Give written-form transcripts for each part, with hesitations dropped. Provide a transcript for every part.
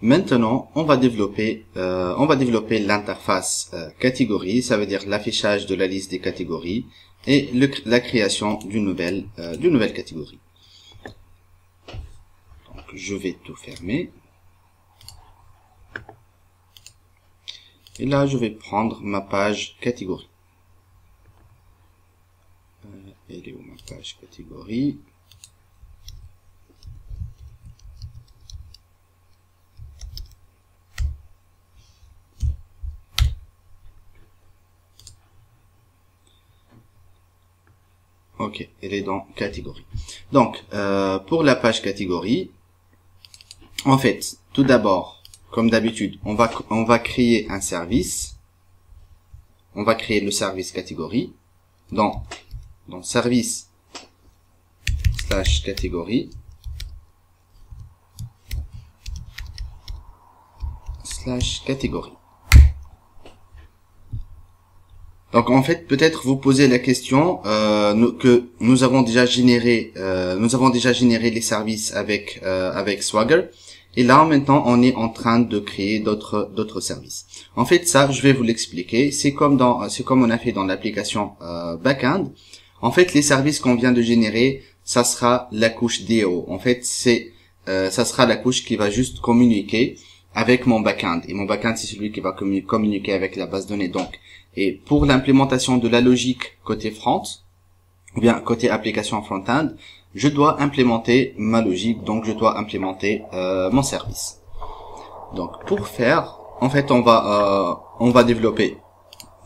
Maintenant, on va développer l'interface catégorie, ça veut dire l'affichage de la liste des catégories et la création d'une nouvelle catégorie. Donc, je vais tout fermer. Et là, je vais prendre ma page catégorie. Elle est où ma page catégorie? Ok, elle est dans catégorie. Donc, pour la page catégorie, en fait, tout d'abord, comme d'habitude, on va créer un service. On va créer le service catégorie. Dans service / catégorie / catégorie. Donc en fait, peut-être vous posez la question que nous avons déjà généré les services avec Swagger, et là maintenant on est en train de créer d'autres services. En fait, ça je vais vous l'expliquer. C'est comme on a fait dans l'application backend. En fait, les services qu'on vient de générer, ça sera la couche DO. En fait, ça sera la couche qui va juste communiquer avec mon backend, et mon backend c'est celui qui va communiquer avec la base de données. Donc, et pour l'implémentation de la logique côté front, ou bien côté application front-end, je dois implémenter ma logique, donc je dois implémenter mon service. Donc pour faire, en fait on va développer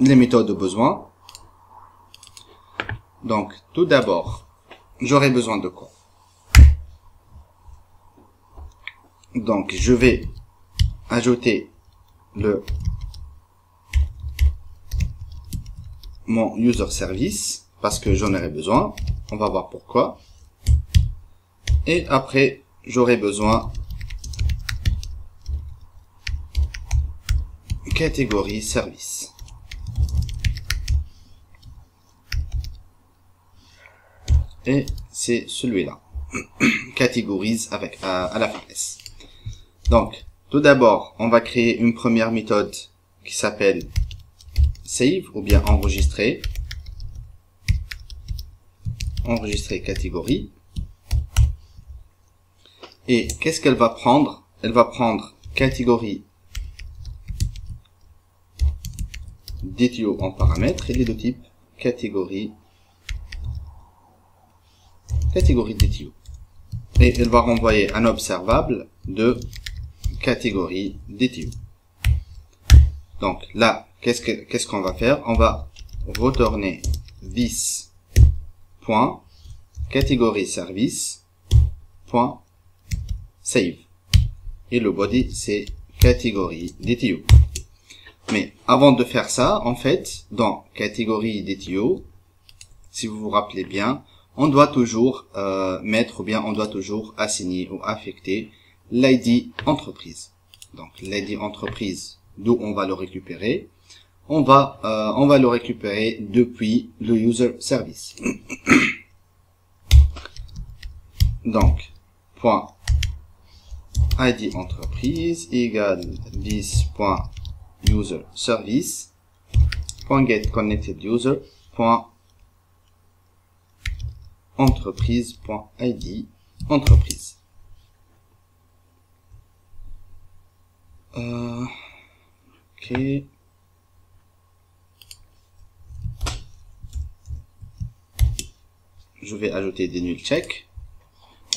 les méthodes de besoin. Donc tout d'abord, j'aurai besoin de quoi? Donc je vais ajouter mon user service parce que j'en aurai besoin. On va voir pourquoi. Et après, j'aurai besoin catégorie service. Et c'est celui-là. Catégorise avec à la fin S. Donc, tout d'abord, on va créer une première méthode qui s'appelle save ou bien enregistrer catégorie. Et qu'est-ce qu'elle va prendre? Elle va prendre catégorie DTO en paramètre, et les deux types catégorie DTO. Et elle va renvoyer un observable de catégorie DTO. Donc là, qu'est-ce qu'on va faire? On va retourner this point catégorie service point save, et le body c'est catégorie DTO. Mais avant de faire ça, en fait, dans catégorie DTO, si vous vous rappelez bien, on doit toujours mettre, ou bien on doit toujours assigner ou affecter l'ID entreprise. Donc l'ID entreprise, d'où on va le récupérer, on va le récupérer depuis le user service. Donc point ID entreprise égale this.user service .get connected user .entreprise.id entreprise. Ok. Je vais ajouter des null check.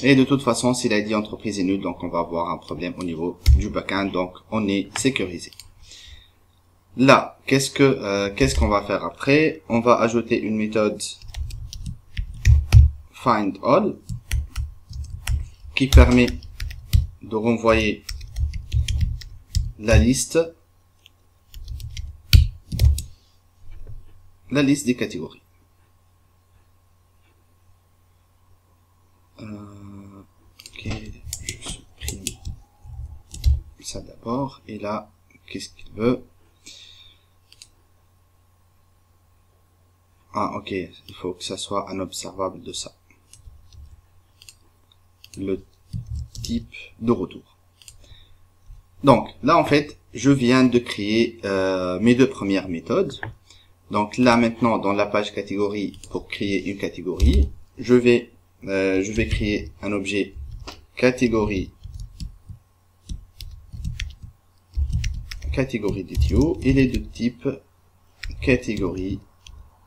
Et de toute façon, si l'ID entreprise est nulle, donc on va avoir un problème au niveau du backend, donc on est sécurisé. Là, qu'est-ce qu'on va faire après? On va ajouter une méthode find all qui permet de renvoyer la liste des catégories. Ok, je supprime ça d'abord. Et là, qu'est-ce qu'il veut? Ah, ok, il faut que ça soit un observable de ça. Le type de retour. Donc là en fait, je viens de créer mes deux premières méthodes. Donc là maintenant dans la page catégorie, pour créer une catégorie, je vais créer un objet catégorie DTO. Il est de type catégorie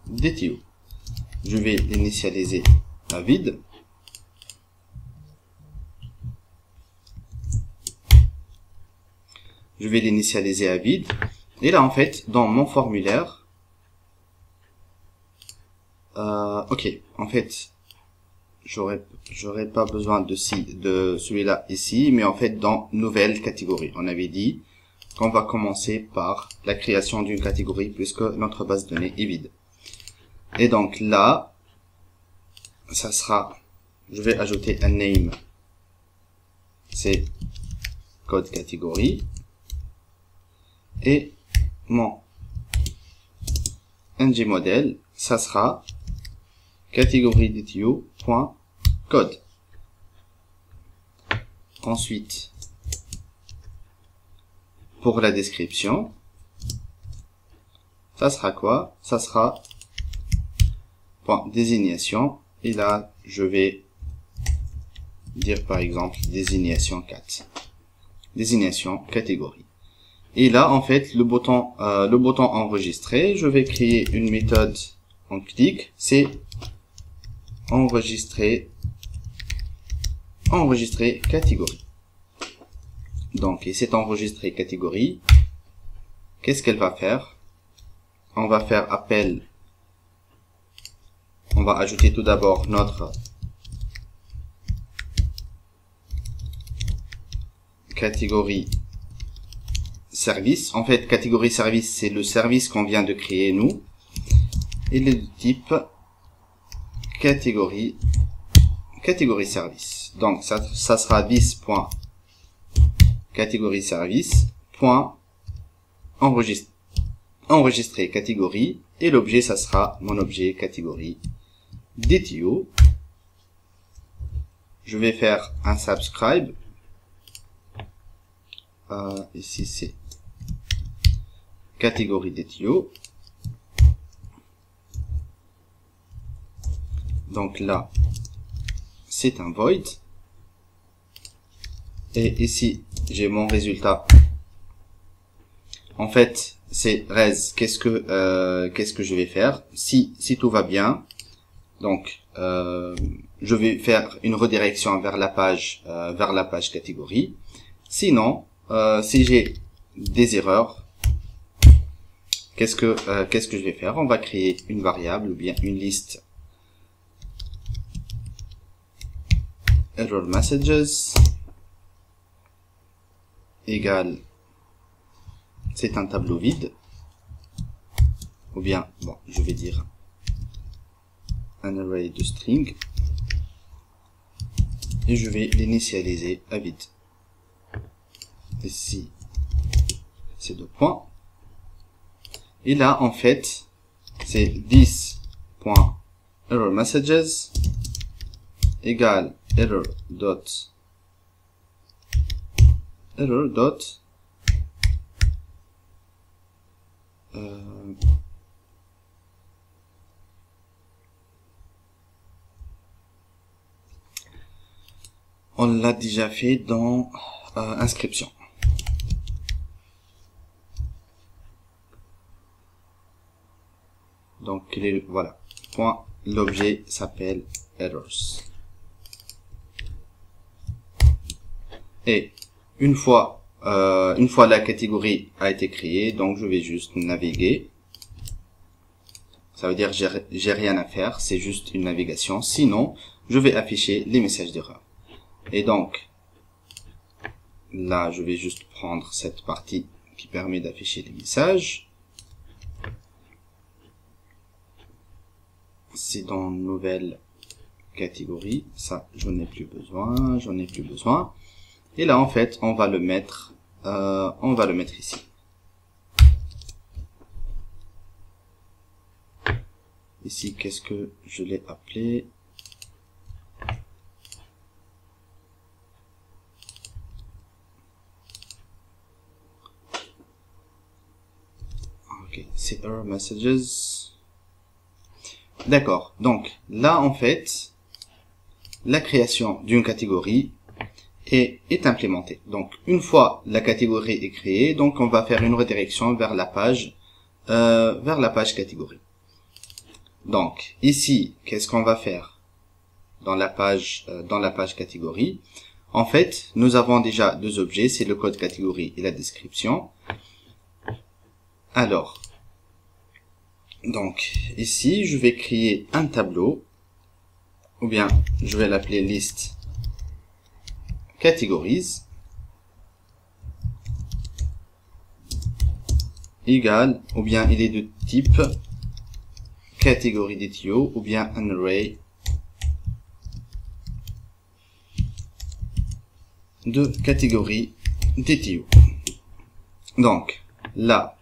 DTO. Je vais l'initialiser à vide. Je vais l'initialiser à vide. Et là, en fait, dans mon formulaire, ok, en fait, j'aurais pas besoin de celui-là ici, mais en fait, dans nouvelle catégorie, on avait dit qu'on va commencer par la création d'une catégorie puisque notre base de données est vide. Et donc là, ça sera, je vais ajouter un name, c'est code catégorie, et mon ngModel, ça sera catégorie DTO.code. Ensuite, pour la description, ça sera quoi? Ça sera point désignation, et là je vais dire par exemple désignation 4, désignation catégorie. Et là en fait le bouton enregistrer, je vais créer une méthode en clic, c'est enregistrer catégorie. Donc, et cette enregistrer catégorie, qu'est-ce qu'elle va faire? On va faire appel, on va ajouter tout d'abord notre catégorie service. En fait, catégorie service, c'est le service qu'on vient de créer nous. Il est de type catégorie service. Donc, ça sera this.catégorie service enregistrer catégorie, et l'objet ça sera mon objet catégorie DTO. Je vais faire un subscribe, ici c'est catégorie DTO. Donc là c'est un void, et ici j'ai mon résultat. En fait c'est res. Qu'est-ce que je vais faire si tout va bien? Donc je vais faire une redirection vers la page catégorie. Sinon si j'ai des erreurs, qu'est-ce que je vais faire? On va créer une variable ou bien une liste error messages égale, c'est un tableau vide, ou bien bon je vais dire un array de string, et je vais l'initialiser à vide. Ici c'est deux points, et là en fait c'est this.errorMessages égale error dot on l'a déjà fait dans inscription. Donc voilà, point, l'objet s'appelle errors. Et une fois la catégorie a été créée, donc je vais juste naviguer. Ça veut dire j'ai rien à faire, c'est juste une navigation. Sinon, je vais afficher les messages d'erreur. Et donc, là, je vais juste prendre cette partie qui permet d'afficher les messages. C'est dans nouvelle catégorie. Ça, j'en ai plus besoin. Et là, en fait, on va le mettre ici. Ici, qu'est-ce que je l'ai appelé? Ok, c'est error messages. D'accord. Donc, là, en fait, la création d'une catégorie est implémentée. Donc, une fois la catégorie est créée, donc on va faire une redirection vers la page catégorie. Donc, ici, qu'est-ce qu'on va faire dans la page catégorie? En fait, nous avons déjà deux objets, c'est le code catégorie et la description. Alors, donc, ici, je vais créer un tableau, ou bien, je vais l'appeler list categories, égal, ou bien il est de type catégorie DTO, ou bien un array de catégorie DTO. Donc, là,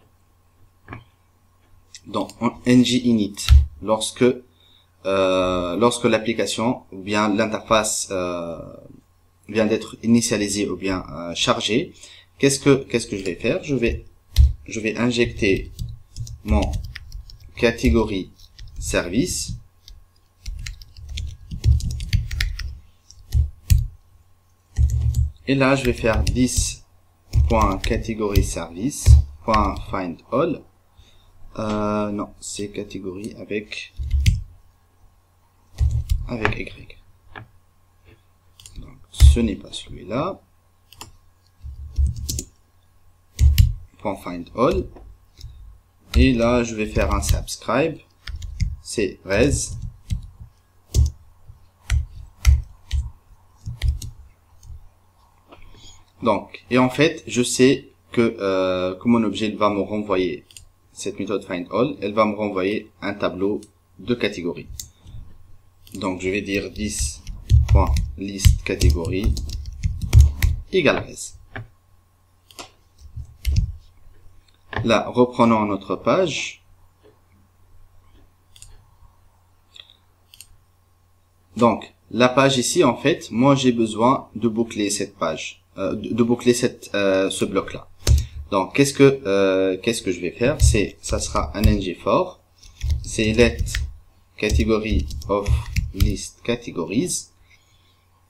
dans ng-init, lorsque l'application ou bien l'interface vient d'être initialisée ou bien chargée, qu'est-ce que je vais faire? Je vais injecter mon catégorie service et là je vais faire 10.catégorie service.findAll. Non, c'est catégorie avec Y. Donc, ce n'est pas celui-là. .findAll. Et là, je vais faire un subscribe. C'est res. Donc, et en fait, je sais que mon objet va me renvoyer cette méthode findAll, elle va me renvoyer un tableau de catégorie. Donc, je vais dire 10.list catégorie égale res. Là, reprenons notre page. Donc, la page ici, en fait, moi, j'ai besoin de boucler cette page, de boucler ce bloc-là. Donc, qu'est-ce que je vais faire? Ça sera un ng-for, c'est let category of list categories.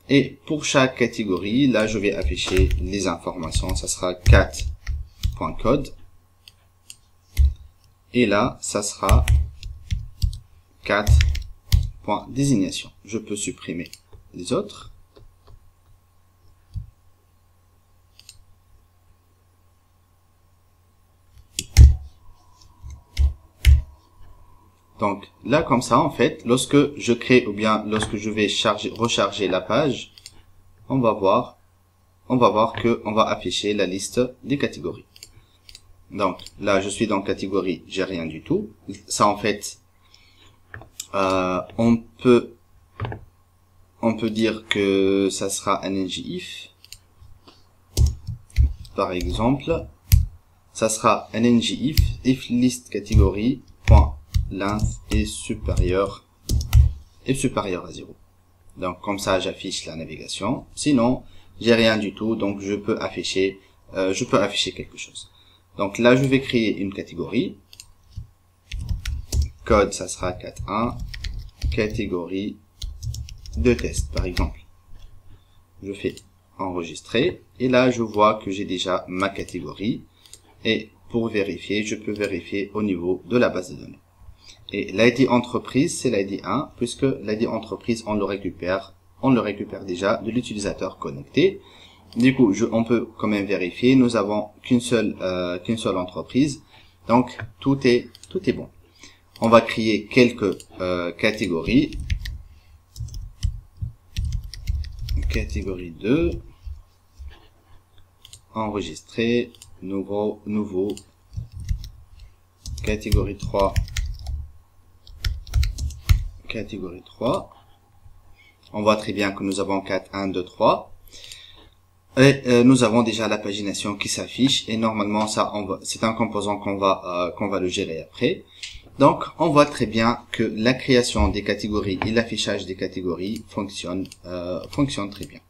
Et pour chaque catégorie, là, je vais afficher les informations. Ça sera cat.code. Et là, ça sera cat.désignation. Je peux supprimer les autres. Donc là, comme ça, en fait, lorsque je crée ou bien lorsque je vais recharger la page, on va voir que on va afficher la liste des catégories. Donc là, je suis dans catégorie, j'ai rien du tout. Ça, en fait, on peut dire que ça sera un ng-if. Par exemple, ça sera un ng-if if list catégorie point length est supérieur à 0. Donc comme ça, j'affiche la navigation. Sinon, j'ai rien du tout, donc je peux afficher quelque chose. Donc là, je vais créer une catégorie. Code, ça sera cat1, catégorie de test, par exemple. Je fais enregistrer, et là, je vois que j'ai déjà ma catégorie. Et pour vérifier, je peux vérifier au niveau de la base de données. Et l'ID entreprise, c'est l'ID 1, puisque l'ID entreprise, on le récupère déjà de l'utilisateur connecté. Du coup, on peut quand même vérifier. Nous avons qu'une seule entreprise, donc tout est bon. On va créer quelques catégories. Catégorie 2, enregistrer, nouveau, catégorie 3. Catégorie 3. On voit très bien que nous avons 4, 1, 2, 3. Et nous avons déjà la pagination qui s'affiche. Et normalement, c'est un composant qu'on va le gérer après. Donc, on voit très bien que la création des catégories et l'affichage des catégories fonctionne très bien.